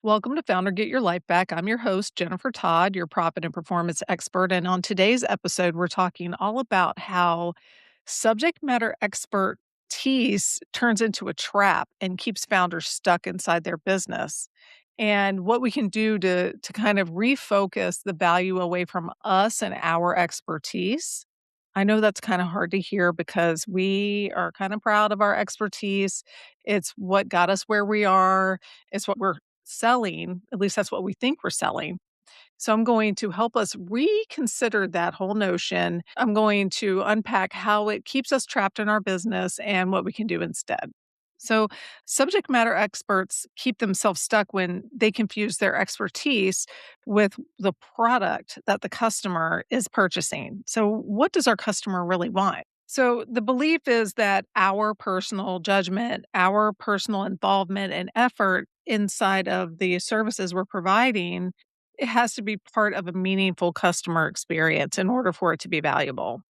Welcome to Founder Get Your Life Back. I'm your host, Jennifer Todd, your profit and performance expert. And on today's episode, we're talking all about how subject matter expertise turns into a trap and keeps founders stuck inside their business. And what we can do to kind of refocus the value away from us and our expertise. I know that's kind of hard to hear because we are kind of proud of our expertise. It's what got us where we are. It's what we're selling, at least that's what we think we're selling. So I'm going to help us reconsider that whole notion. I'm going to unpack how it keeps us trapped in our business and what we can do instead. So, subject matter experts keep themselves stuck when they confuse their expertise with the product that the customer is purchasing. So, what does our customer really want? So, the belief is that our personal judgment, our personal involvement and effort inside of the services we're providing, it has to be part of a meaningful customer experience in order for it to be valuable.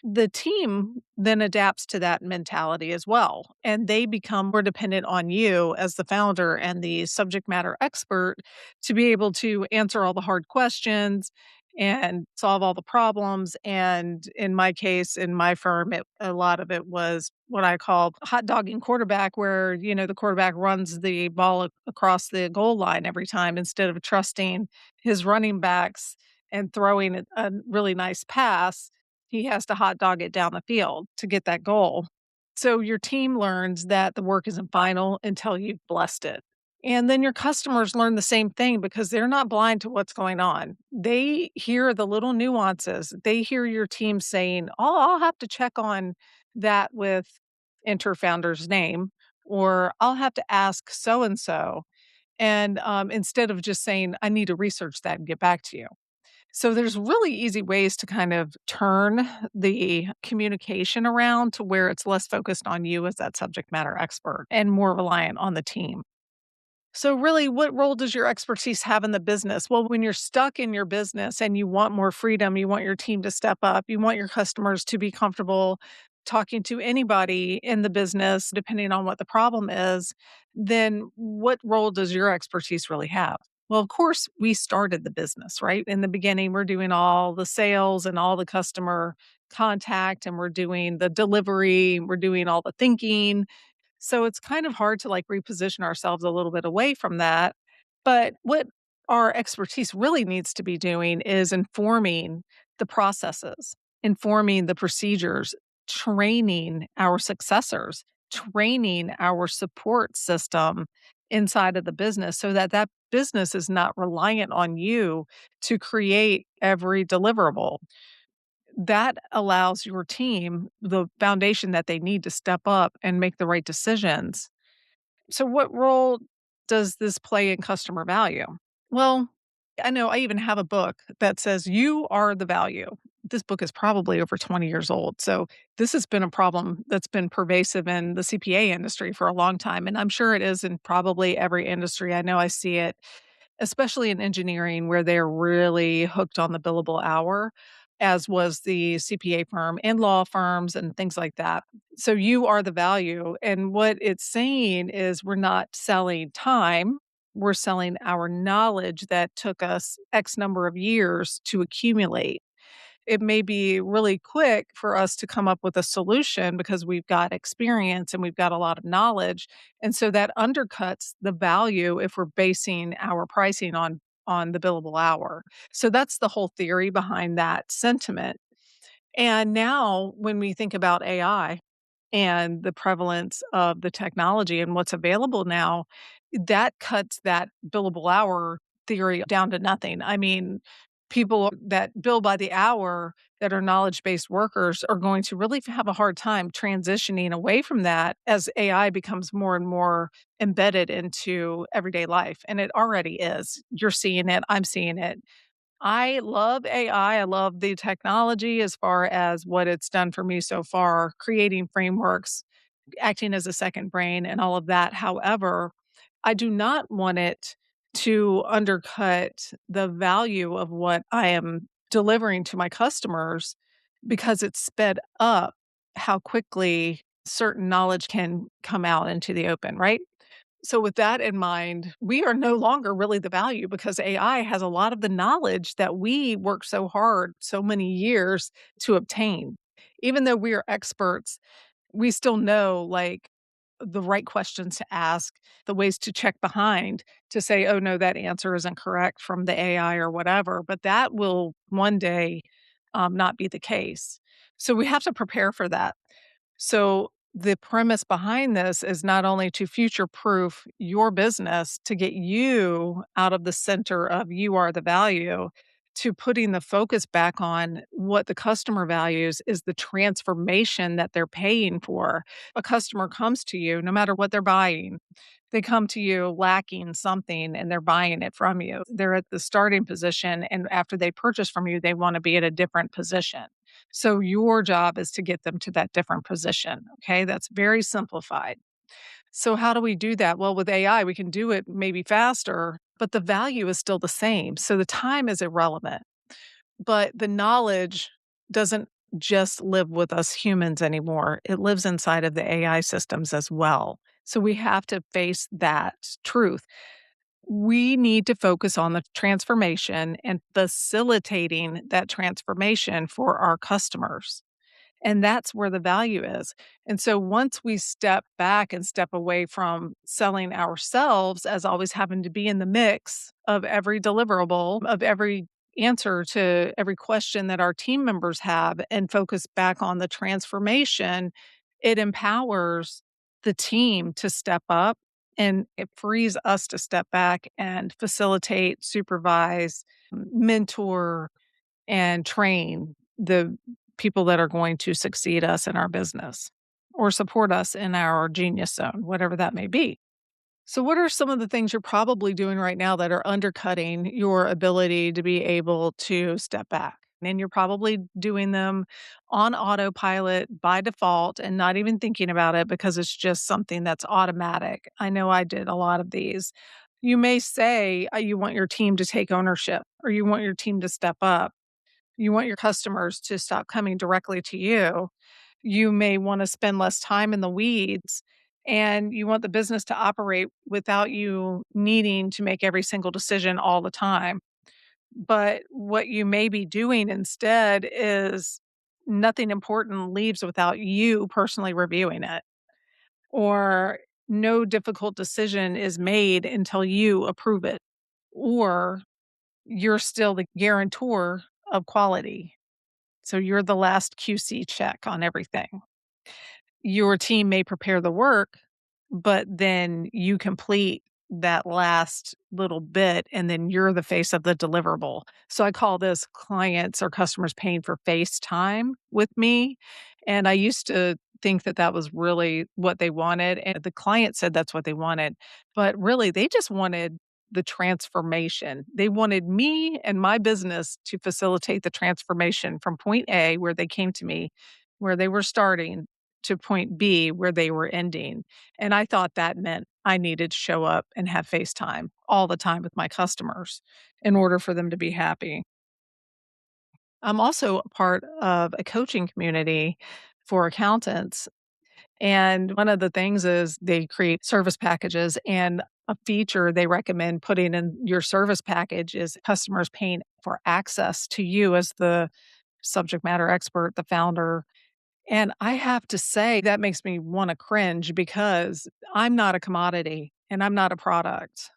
The team then adapts to that mentality as well, and they become more dependent on you as the founder and the subject matter expert to be able to answer all the hard questions and solve all the problems. And in my case, in my firm, a lot of it was what I call hot dogging quarterback, where, the quarterback runs the ball across the goal line every time instead of trusting his running backs and throwing a really nice pass. He has to hot dog it down the field to get that goal. So your team learns that the work isn't final until you've blessed it. And then your customers learn the same thing because they're not blind to what's going on. They hear the little nuances. They hear your team saying, "Oh, I'll have to check on that with enter founder's name," or "I'll have to ask so and so." And instead of just saying, "I need to research that and get back to you." So there's really easy ways to kind of turn the communication around to where it's less focused on you as that subject matter expert and more reliant on the team. So really, what role does your expertise have in the business? Well, when you're stuck in your business and you want more freedom, you want your team to step up, you want your customers to be comfortable talking to anybody in the business, depending on what the problem is, then what role does your expertise really have? Well, of course, we started the business, right? In the beginning, we're doing all the sales and all the customer contact, and we're doing the delivery, we're doing all the thinking, so it's kind of hard to like reposition ourselves a little bit away from that. But what our expertise really needs to be doing is informing the processes, informing the procedures, training our successors, training our support system inside of the business so that that business is not reliant on you to create every deliverable. That allows your team the foundation that they need to step up and make the right decisions. So, what role does this play in customer value? Well, I know I even have a book that says, "You are the value." This book is probably over 20 years old. So, this has been a problem that's been pervasive in the CPA industry for a long time. And I'm sure it is in probably every industry. I know I see it, especially in engineering, where they're really hooked on the billable hour, as was the CPA firm and law firms and things like that. So you are the value. And what it's saying is we're not selling time, we're selling our knowledge that took us X number of years to accumulate. It may be really quick for us to come up with a solution because we've got experience and we've got a lot of knowledge. And so that undercuts the value if we're basing our pricing on the billable hour. So that's the whole theory behind that sentiment. And now when we think about AI and the prevalence of the technology and what's available now, that cuts that billable hour theory down to nothing. I mean, people that bill by the hour that are knowledge-based workers are going to really have a hard time transitioning away from that as AI becomes more and more embedded into everyday life, and it already is. You're seeing it, I'm seeing it. I love AI. I love the technology as far as what it's done for me so far, creating frameworks, acting as a second brain, and all of that. However, I do not want it to undercut the value of what I am delivering to my customers because it's sped up how quickly certain knowledge can come out into the open, right? So, with that in mind, we are no longer really the value because AI has a lot of the knowledge that we worked so hard so many years to obtain. Even though we are experts, we still know, like, the right questions to ask, the ways to check behind to say, "Oh, no, that answer isn't correct from the AI," or whatever, but that will one day, not be the case. So we have to prepare for that. So the premise behind this is not only to future proof your business to get you out of the center of you are the value to putting the focus back on what the customer values is the transformation that they're paying for. A customer comes to you no matter what they're buying. They come to you lacking something and they're buying it from you. They're at the starting position and after they purchase from you they want to be at a different position. So your job is to get them to that different position, okay? That's very simplified. So how do we do that? Well, with AI, we can do it maybe faster, but the value is still the same. So the time is irrelevant, but the knowledge doesn't just live with us humans anymore. It lives inside of the AI systems as well. So we have to face that truth. We need to focus on the transformation and facilitating that transformation for our customers. And that's where the value is. And so once we step back and step away from selling ourselves as always having to be in the mix of every deliverable, of every answer to every question that our team members have, and focus back on the transformation, it empowers the team to step up and it frees us to step back and facilitate, supervise, mentor, and train the people that are going to succeed us in our business or support us in our genius zone, whatever that may be. So, what are some of the things you're probably doing right now that are undercutting your ability to be able to step back? And you're probably doing them on autopilot by default and not even thinking about it because it's just something that's automatic. I know I did a lot of these. You may say you want your team to take ownership or you want your team to step up. You want your customers to stop coming directly to you. You may wanna spend less time in the weeds, and you want the business to operate without you needing to make every single decision all the time. But what you may be doing instead is nothing important leaves without you personally reviewing it, or no difficult decision is made until you approve it, or you're still the guarantor of quality. So you're the last QC check on everything. Your team may prepare the work, but then you complete that last little bit and then you're the face of the deliverable. So I call this clients or customers paying for face time with me. And I used to think that that was really what they wanted. And the client said that's what they wanted. But really, they just wanted the transformation. They wanted me and my business to facilitate the transformation from point A, where they came to me, where they were starting, to point B, where they were ending. And I thought that meant I needed to show up and have face time all the time with my customers in order for them to be happy. I'm also a part of a coaching community for accountants. And one of the things is they create service packages, and a feature they recommend putting in your service package is customers paying for access to you as the subject matter expert, the founder. And I have to say that makes me wanna cringe because I'm not a commodity and I'm not a product,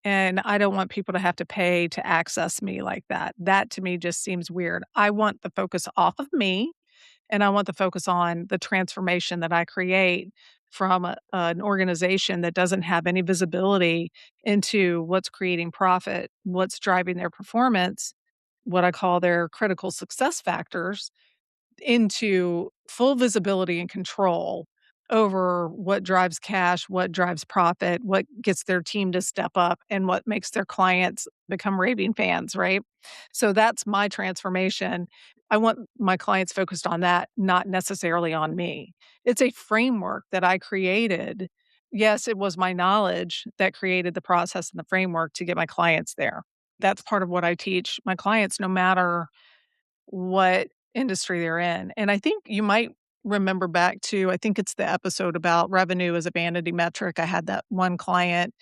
and I don't want people to have to pay to access me like that. That to me just seems weird. I want the focus off of me, and I want the focus on the transformation that I create from an organization that doesn't have any visibility into what's creating profit, what's driving their performance, what I call their critical success factors, into full visibility and control over what drives cash, what drives profit, what gets their team to step up, and what makes their clients become raving fans, right? So that's my transformation. I want my clients focused on that, not necessarily on me. It's a framework that I created. Yes, it was my knowledge that created the process and the framework to get my clients there. That's part of what I teach my clients, no matter what industry they're in. And I think you might remember back to, I think it's the episode about revenue as a vanity metric. I had that one client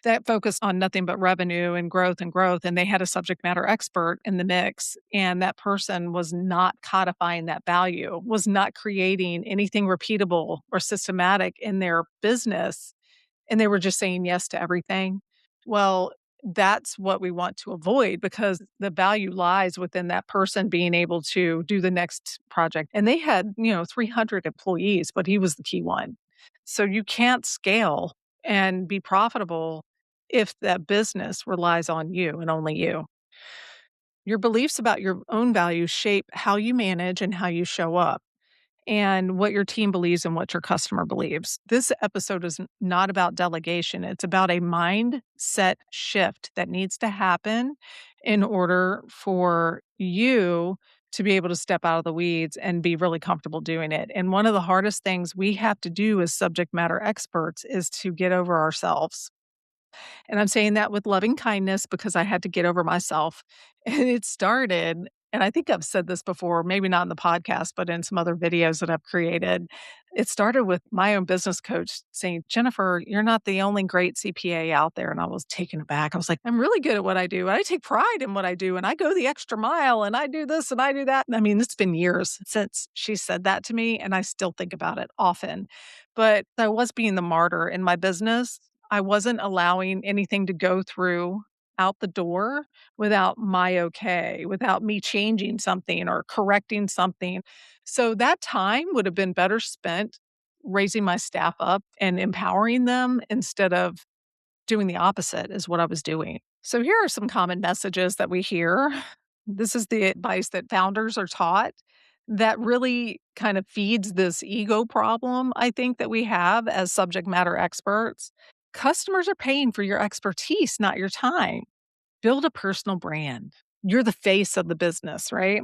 that focused on nothing but revenue and growth and growth, and they had a subject matter expert in the mix, and that person was not codifying that value, was not creating anything repeatable or systematic in their business, and they were just saying yes to everything. Well, that's what we want to avoid because the value lies within that person being able to do the next project. And they had, 300 employees, but he was the key one. So you can't scale and be profitable if that business relies on you and only you. Your beliefs about your own values shape how you manage and how you show up and what your team believes and what your customer believes. This episode is not about delegation. It's about a mindset shift that needs to happen in order for you to be able to step out of the weeds and be really comfortable doing it. And one of the hardest things we have to do as subject matter experts is to get over ourselves. And I'm saying that with loving kindness because I had to get over myself. And it started, and I think I've said this before, maybe not in the podcast, but in some other videos that I've created. It started with my own business coach saying, Jennifer, you're not the only great CPA out there. And I was taken aback. I was like, I'm really good at what I do. I take pride in what I do. And I go the extra mile and I do this and I do that. I mean, it's been years since she said that to me. And I still think about it often. But I was being the martyr in my business. I wasn't allowing anything to go through out the door without my okay, without me changing something or correcting something. So that time would have been better spent raising my staff up and empowering them instead of doing the opposite is what I was doing. So here are some common messages that we hear. This is the advice that founders are taught that really kind of feeds this ego problem, I think, that we have as subject matter experts. Customers are paying for your expertise, not your time. Build a personal brand. You're the face of the business, right?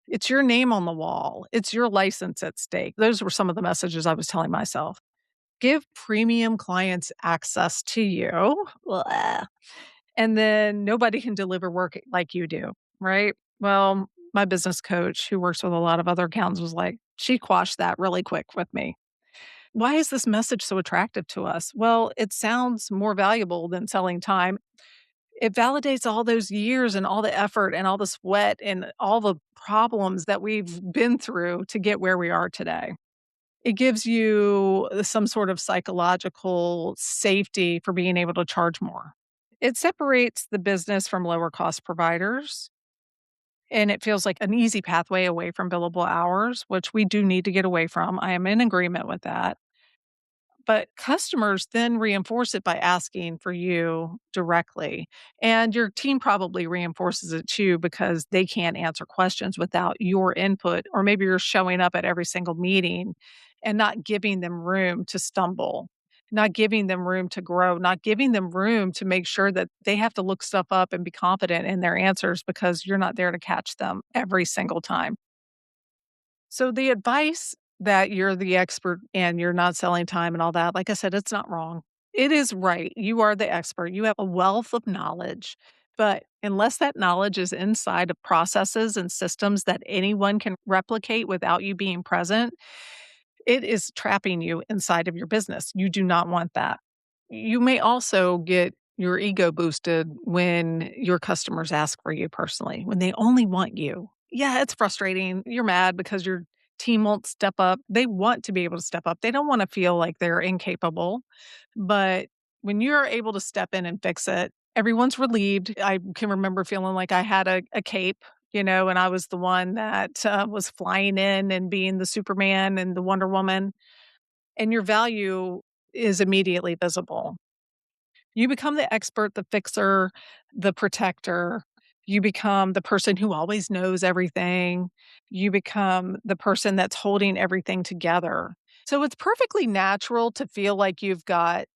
It's your name on the wall. It's your license at stake. Those were some of the messages I was telling myself. Give premium clients access to you. Blah. And then nobody can deliver work like you do, right? Well, my business coach, who works with a lot of other accountants, was like, she quashed that really quick with me. Why is this message so attractive to us? Well, it sounds more valuable than selling time. It validates all those years and all the effort and all the sweat and all the problems that we've been through to get where we are today. It gives you some sort of psychological safety for being able to charge more. It separates the business from lower cost providers, and it feels like an easy pathway away from billable hours, which we do need to get away from. I am in agreement with that. But customers then reinforce it by asking for you directly. And your team probably reinforces it too because they can't answer questions without your input. Or maybe you're showing up at every single meeting and not giving them room to stumble, not giving them room to grow, not giving them room to make sure that they have to look stuff up and be confident in their answers because you're not there to catch them every single time. So the advice that you're the expert and you're not selling time and all that, like I said, it's not wrong. It is right. You are the expert. You have a wealth of knowledge. But unless that knowledge is inside of processes and systems that anyone can replicate without you being present, it is trapping you inside of your business. You do not want that. You may also get your ego boosted when your customers ask for you personally, when they only want you. Yeah, it's frustrating. You're mad because your team won't step up. They want to be able to step up. They don't want to feel like they're incapable. But when you're able to step in and fix it, everyone's relieved. I can remember feeling like I had a cape, and I was the one that was flying in and being the Superman and the Wonder Woman. And your value is immediately visible. You become the expert, the fixer, the protector. You become the person who always knows everything. You become the person that's holding everything together. So it's perfectly natural to feel like you've got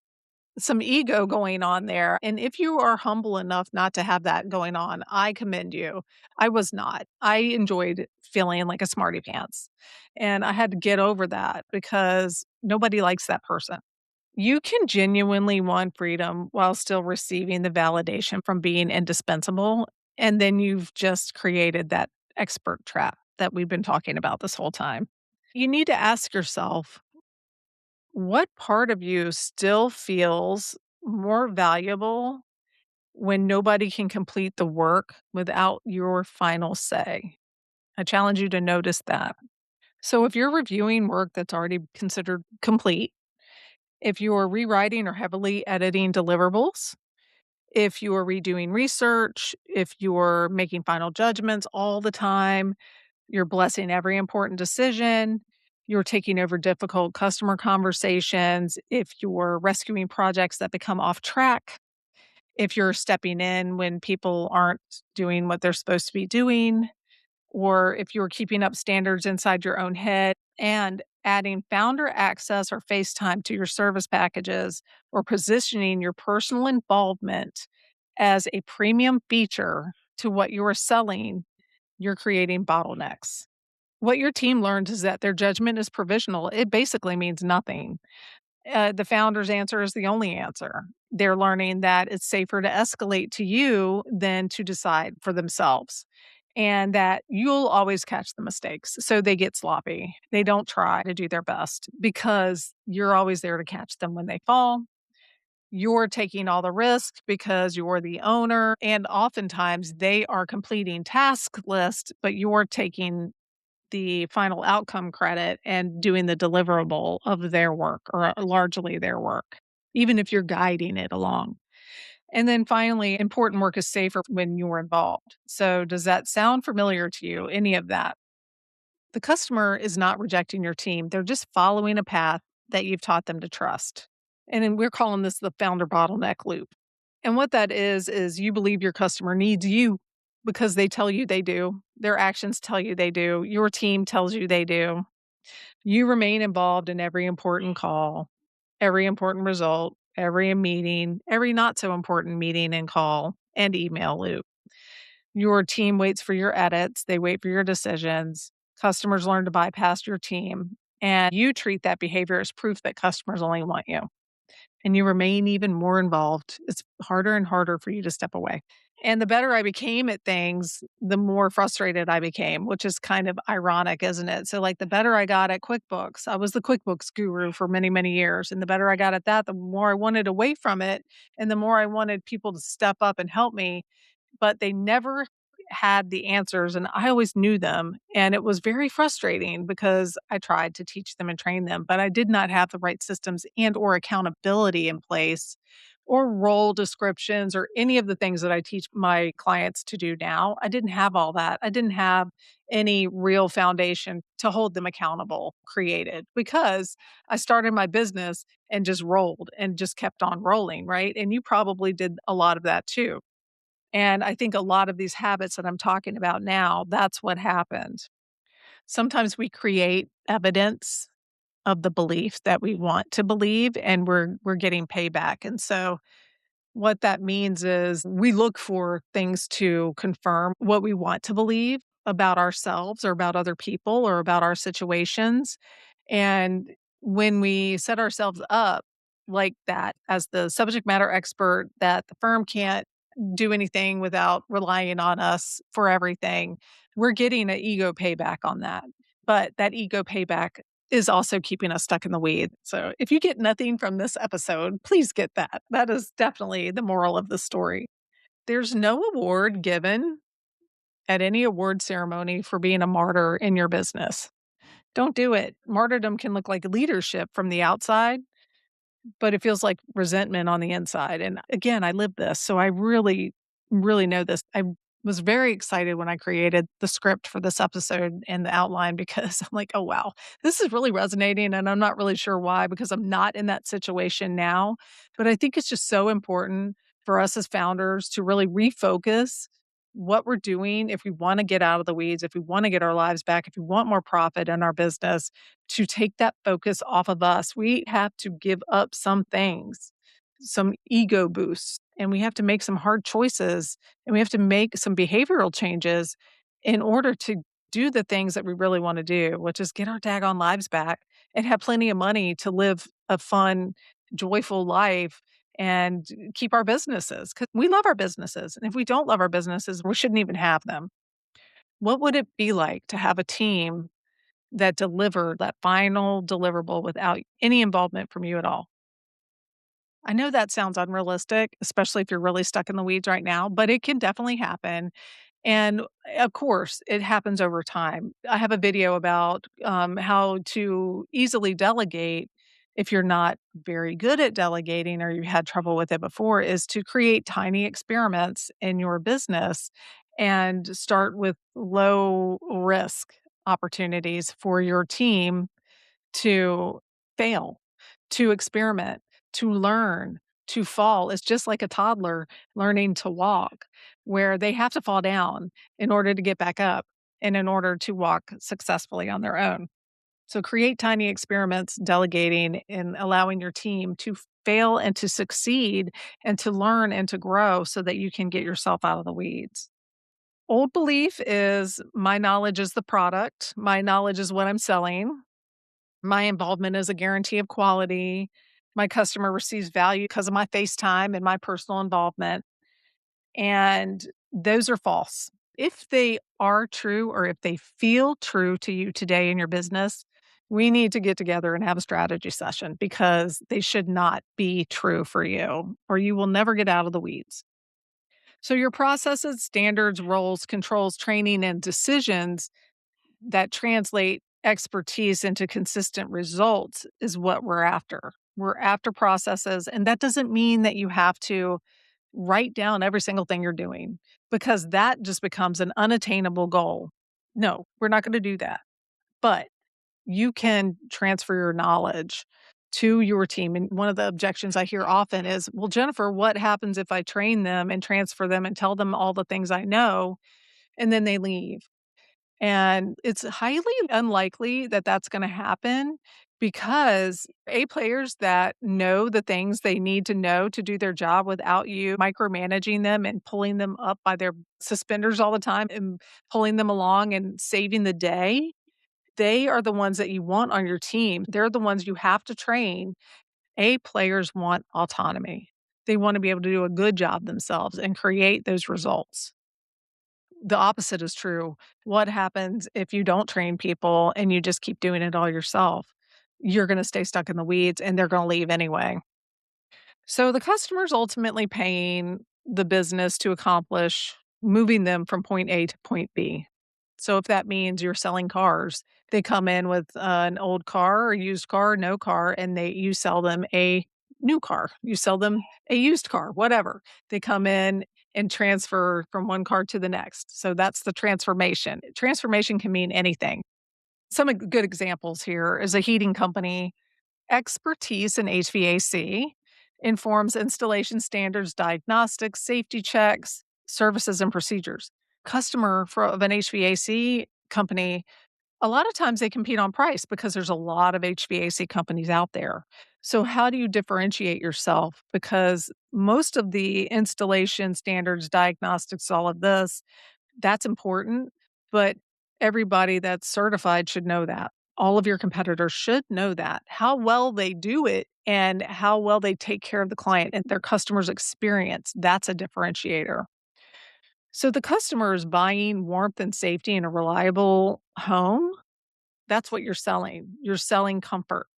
some ego going on there. And if you are humble enough not to have that going on, I commend you. I was not. I enjoyed feeling like a smarty pants. And I had to get over that because nobody likes that person. You can genuinely want freedom while still receiving the validation from being indispensable, and then you've just created that expert trap that we've been talking about this whole time. You need to ask yourself, what part of you still feels more valuable when nobody can complete the work without your final say? I challenge you to notice that. So, if you're reviewing work that's already considered complete, if you're rewriting or heavily editing deliverables, if you're redoing research, if you're making final judgments all the time, you're blessing every important decision, you're taking over difficult customer conversations, if you're rescuing projects that become off track, if you're stepping in when people aren't doing what they're supposed to be doing, or if you're keeping up standards inside your own head and adding founder access or FaceTime to your service packages, or positioning your personal involvement as a premium feature to what you are selling, you're creating bottlenecks. What your team learns is that their judgment is provisional. It basically means nothing. The founder's answer is the only answer. They're learning that it's safer to escalate to you than to decide for themselves, and that you'll always catch the mistakes. So they get sloppy. They don't try to do their best because you're always there to catch them when they fall. You're taking all the risk because you're the owner. And oftentimes they are completing task list, but you're taking the final outcome credit and doing the deliverable of their work or largely their work, even if you're guiding it along. And then finally, important work is safer when you're involved. So, does that sound familiar to you? Any of that? The customer is not rejecting your team, they're just following a path that you've taught them to trust. And then we're calling this the founder bottleneck loop. And what that is you believe your customer needs you because they tell you they do. Their actions tell you they do. Your team tells you they do. You remain involved in every important call, every important result, every meeting, every not so important meeting and call and email loop. Your team waits for your edits, they wait for your decisions. Customers learn to bypass your team, and you treat that behavior as proof that customers only want you. And you remain even more involved. It's harder and harder for you to step away. And the better I became at things, the more frustrated I became, which is kind of ironic, isn't it? So, like, the better I got at QuickBooks, I was the QuickBooks guru for many, many years. And the better I got at that, the more I wanted away from it. And the more I wanted people to step up and help me, but they never had the answers and I always knew them, and it was very frustrating because I tried to teach them and train them, but I did not have the right systems and or accountability in place or role descriptions or any of the things that I teach my clients to do now. I didn't have all that. I didn't have any real foundation to hold them accountable created because I started my business and just rolled and just kept on rolling, right? And you probably did a lot of that too. And I think a lot of these habits that I'm talking about now, that's what happened. Sometimes we create evidence of the belief that we want to believe and we're getting payback. And so what that means is we look for things to confirm what we want to believe about ourselves or about other people or about our situations. And when we set ourselves up like that as the subject matter expert, that the firm can't do anything without relying on us for everything, we're getting an ego payback on that. But that ego payback is also keeping us stuck in the weed. So if you get nothing from this episode, please get that. That is definitely the moral of the story. There's no award given at any award ceremony for being a martyr in your business. Don't do it. Martyrdom can look like leadership from the outside, but it feels like resentment on the inside, and again, I live this, so I really, really know this. I was very excited when I created the script for this episode and the outline because I'm like, "Oh, wow, this is really resonating," and I'm not really sure why because I'm not in that situation now, but I think it's just so important for us as founders to really refocus what we're doing if we wanna get out of the weeds, if we wanna get our lives back, if we want more profit in our business, to take that focus off of us. We have to give up some things, some ego boosts, and we have to make some hard choices and we have to make some behavioral changes in order to do the things that we really want to do, which is get our daggone lives back and have plenty of money to live a fun, joyful life and keep our businesses because we love our businesses. And if we don't love our businesses, we shouldn't even have them. What would it be like to have a team that deliver that final deliverable without any involvement from you at all. I know that sounds unrealistic, especially if you're really stuck in the weeds right now, but it can definitely happen. And of course, it happens over time. I have a video about how to easily delegate if you're not very good at delegating or you had trouble with it before, is to create tiny experiments in your business and start with low risk opportunities for your team to fail, to experiment, to learn, to fall. It's just like a toddler learning to walk, where they have to fall down in order to get back up and in order to walk successfully on their own. So create tiny experiments, delegating and allowing your team to fail and to succeed and to learn and to grow so that you can get yourself out of the weeds. Old belief is my knowledge is the product, my knowledge is what I'm selling. My involvement is a guarantee of quality. My customer receives value because of my face time and my personal involvement. And those are false. If they are true or if they feel true to you today in your business, we need to get together and have a strategy session because they should not be true for you or you will never get out of the weeds. So, your processes, standards, roles, controls, training, and decisions that translate expertise into consistent results is what we're after. We're after processes, and that doesn't mean that you have to write down every single thing you're doing because that just becomes an unattainable goal. No, we're not going to do that. But you can transfer your knowledge to your team. And one of the objections I hear often is, well, Jennifer, what happens if I train them and transfer them and tell them all the things I know and then they leave? And it's highly unlikely that that's gonna happen because A, players that know the things they need to know to do their job without you micromanaging them and pulling them up by their suspenders all the time and pulling them along and saving the day, they are the ones that you want on your team. They're the ones you have to train. A, players want autonomy. They wanna be able to do a good job themselves and create those results. The opposite is true. What happens if you don't train people and you just keep doing it all yourself? You're gonna stay stuck in the weeds and they're gonna leave anyway. So the customer's ultimately paying the business to accomplish moving them from point A to point B. So if that means you're selling cars, they come in with an old car or used car, no car, and you sell them a new car. You sell them a used car, whatever. They come in and transfer from one car to the next. So that's the transformation. Transformation can mean anything. Some good examples here is a heating company. Expertise in HVAC informs installation standards, diagnostics, safety checks, services, and procedures. Customer of an HVAC company, a lot of times they compete on price because there's a lot of HVAC companies out there. So, how do you differentiate yourself? Because most of the installation standards, diagnostics, all of this, that's important, but everybody that's certified should know that. All of your competitors should know that. How well they do it and how well they take care of the client and their customer's experience, that's a differentiator. So the customer is buying warmth and safety in a reliable home. That's what you're selling. You're selling comfort.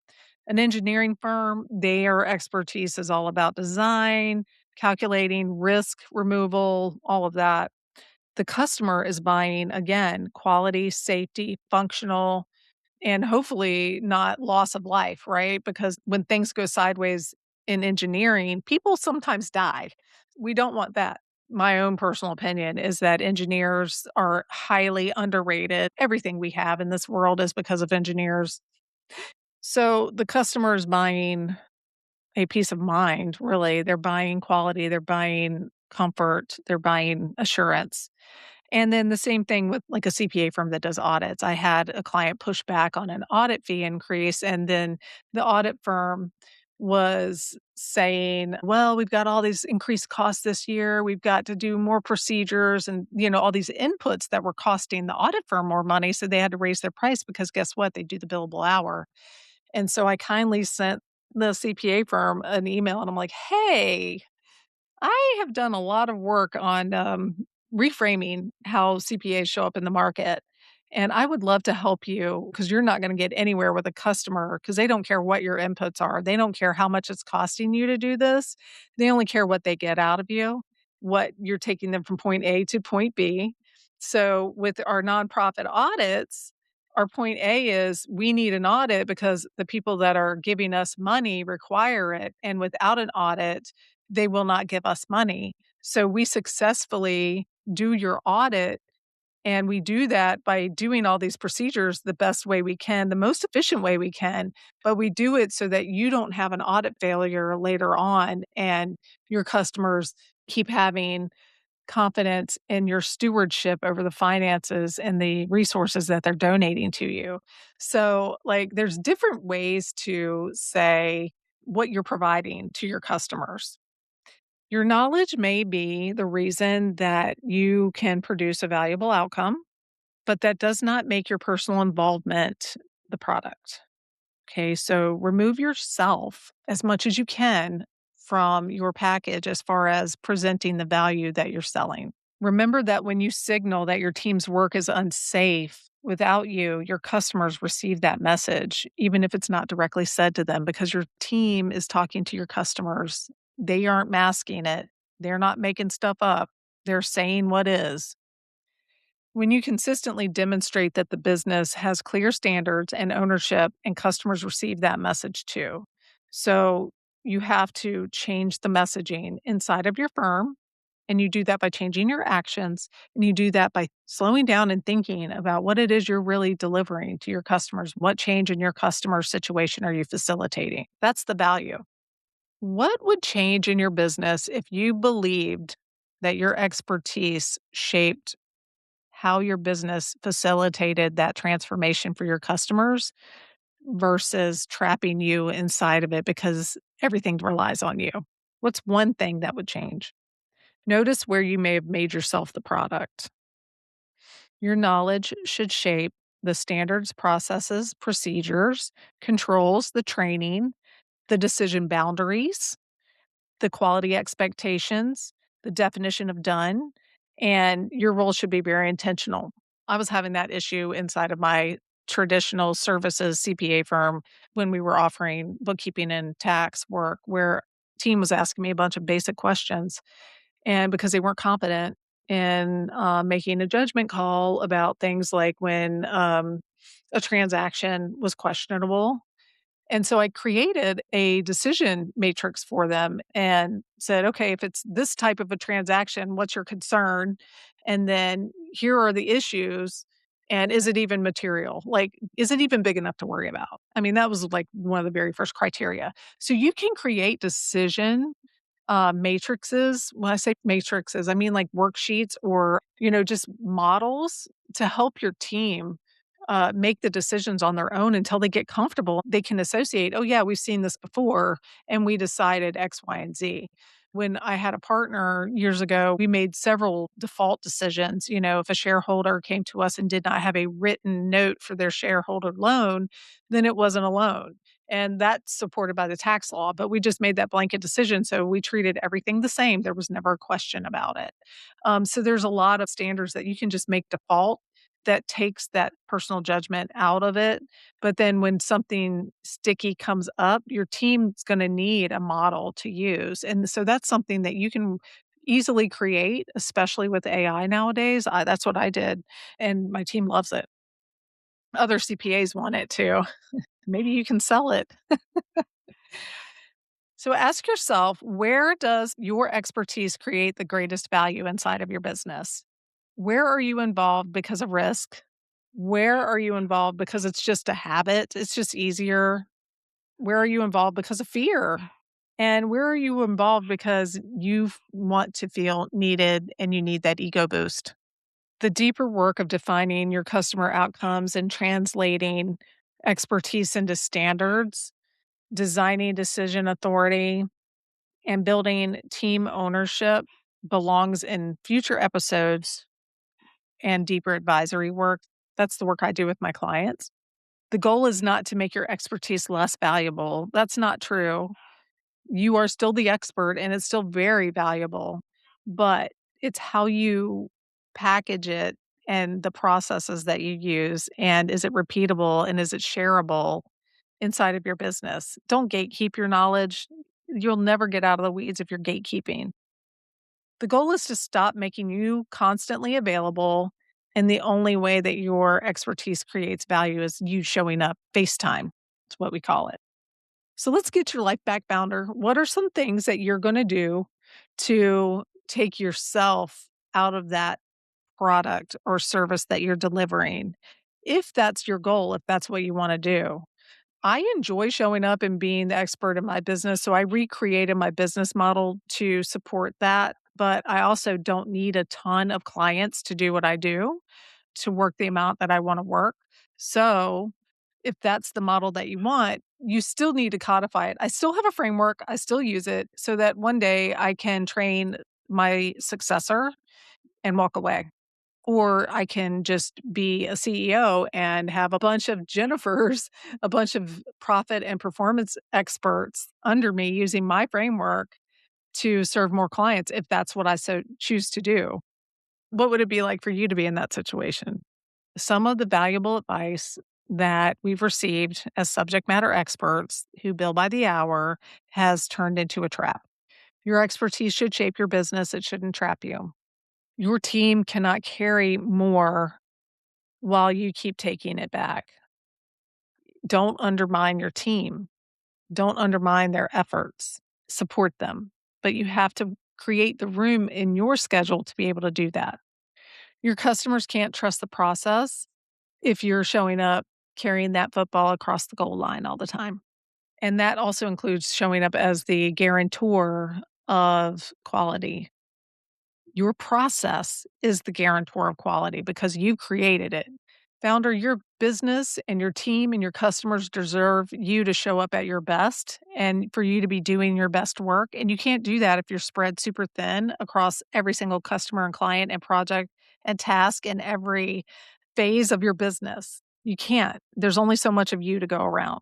An engineering firm, their expertise is all about design, calculating risk removal, all of that. The customer is buying, again, quality, safety, functional, and hopefully not loss of life, right? Because when things go sideways in engineering, people sometimes die. We don't want that. My own personal opinion is that engineers are highly underrated. Everything we have in this world is because of engineers. So the customer is buying a peace of mind, really. They're buying quality, they're buying comfort, they're buying assurance. And then the same thing with like a CPA firm that does audits. I had a client push back on an audit fee increase, and then the audit firm was saying, well, we've got all these increased costs this year. We've got to do more procedures and, all these inputs that were costing the audit firm more money. So they had to raise their price because guess what? They do the billable hour. And so I kindly sent the CPA firm an email and I'm like, hey, I have done a lot of work on reframing how CPAs show up in the market. And I would love to help you because you're not gonna get anywhere with a customer because they don't care what your inputs are. They don't care how much it's costing you to do this. They only care what they get out of you, what you're taking them from point A to point B. So with our nonprofit audits, our point A is we need an audit because the people that are giving us money require it. And without an audit, they will not give us money. So we successfully do your audit, and we do that by doing all these procedures the best way we can, the most efficient way we can, but we do it so that you don't have an audit failure later on and your customers keep having confidence in your stewardship over the finances and the resources that they're donating to you. So, like, there's different ways to say what you're providing to your customers. Your knowledge may be the reason that you can produce a valuable outcome, but that does not make your personal involvement the product. Okay, so remove yourself as much as you can from your package as far as presenting the value that you're selling. Remember that when you signal that your team's work is unsafe without you, your customers receive that message, even if it's not directly said to them, because your team is talking to your customers. They aren't masking it, they're not making stuff up, they're saying what is. When you consistently demonstrate that the business has clear standards and ownership, and customers receive that message too. So you have to change the messaging inside of your firm. And you do that by changing your actions. And you do that by slowing down and thinking about what it is you're really delivering to your customers. What change in your customer situation are you facilitating? That's the value. What would change in your business if you believed that your expertise shaped how your business facilitated that transformation for your customers versus trapping you inside of it because everything relies on you? What's one thing that would change? Notice where you may have made yourself the product. Your knowledge should shape the standards, processes, procedures, controls, the training, the decision boundaries, the quality expectations, the definition of done, and your role should be very intentional. I was having that issue inside of my traditional services CPA firm when we were offering bookkeeping and tax work, where team was asking me a bunch of basic questions, and because they weren't competent in making a judgment call about things like when a transaction was questionable, and so I created a decision matrix for them and said, okay, if it's this type of a transaction, what's your concern? And then here are the issues. And is it even material? Like, is it even big enough to worry about? I mean, that was like one of the very first criteria. So you can create decision matrices. When I say matrices, I mean like worksheets or, just models to help your team make the decisions on their own until they get comfortable. They can associate, oh, yeah, we've seen this before and we decided X, Y, and Z. When I had a partner years ago, we made several default decisions. If a shareholder came to us and did not have a written note for their shareholder loan, then it wasn't a loan. And that's supported by the tax law, but we just made that blanket decision. So we treated everything the same. There was never a question about it. So there's a lot of standards that you can just make default that takes that personal judgment out of it. But then when something sticky comes up, your team's going to need a model to use. And so that's something that you can easily create, especially with AI nowadays. That's what I did. And my team loves it. Other CPAs want it too. Maybe you can sell it. So ask yourself, where does your expertise create the greatest value inside of your business? Where are you involved because of risk? Where are you involved because it's just a habit? It's just easier. Where are you involved because of fear? And where are you involved because you want to feel needed and you need that ego boost? The deeper work of defining your customer outcomes and translating expertise into standards, designing decision authority, and building team ownership belongs in future episodes and deeper advisory work. That's the work I do with my clients. The goal is not to make your expertise less valuable. That's not true. You are still the expert and it's still very valuable, but it's how you package it and the processes that you use, and is it repeatable and is it shareable inside of your business? Don't gatekeep your knowledge. You'll never get out of the weeds if you're gatekeeping. The goal is to stop making you constantly available, and the only way that your expertise creates value is you showing up FaceTime. It's what we call it. So let's get your life back, founder. What are some things that you're going to do to take yourself out of that product or service that you're delivering? If that's your goal, if that's what you want to do. I enjoy showing up and being the expert in my business, so I recreated my business model to support that, but I also don't need a ton of clients to do what I do, to work the amount that I wanna work. So, if that's the model that you want, you still need to codify it. I still have a framework, I still use it so that one day I can train my successor and walk away. Or I can just be a CEO and have a bunch of Jennifers, a bunch of profit and performance experts under me using my framework to serve more clients if that's what I so choose to do. What would it be like for you to be in that situation? Some of the valuable advice that we've received as subject matter experts who bill by the hour has turned into a trap. Your expertise should shape your business, it shouldn't trap you. Your team cannot carry more while you keep taking it back. Don't undermine your team. Don't undermine their efforts. Support them. But you have to create the room in your schedule to be able to do that. Your customers can't trust the process if you're showing up carrying that football across the goal line all the time. And that also includes showing up as the guarantor of quality. Your process is the guarantor of quality because you created it. Founder, your business and your team and your customers deserve you to show up at your best and for you to be doing your best work. And you can't do that if you're spread super thin across every single customer and client and project and task in every phase of your business. You can't. There's only so much of you to go around.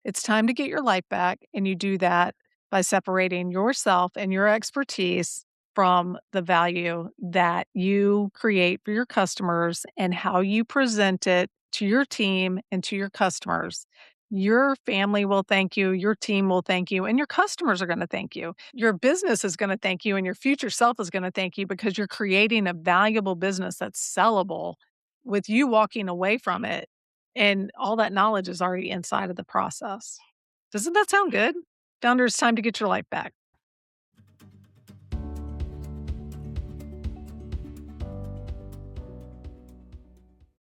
It's time to get your life back, and you do that by separating yourself and your expertise from the value that you create for your customers and how you present it to your team and to your customers. Your family will thank you, your team will thank you, and your customers are going to thank you. Your business is going to thank you, and your future self is going to thank you because you're creating a valuable business that's sellable with you walking away from it, and all that knowledge is already inside of the process. Doesn't that sound good? Founder, it's time to get your life back.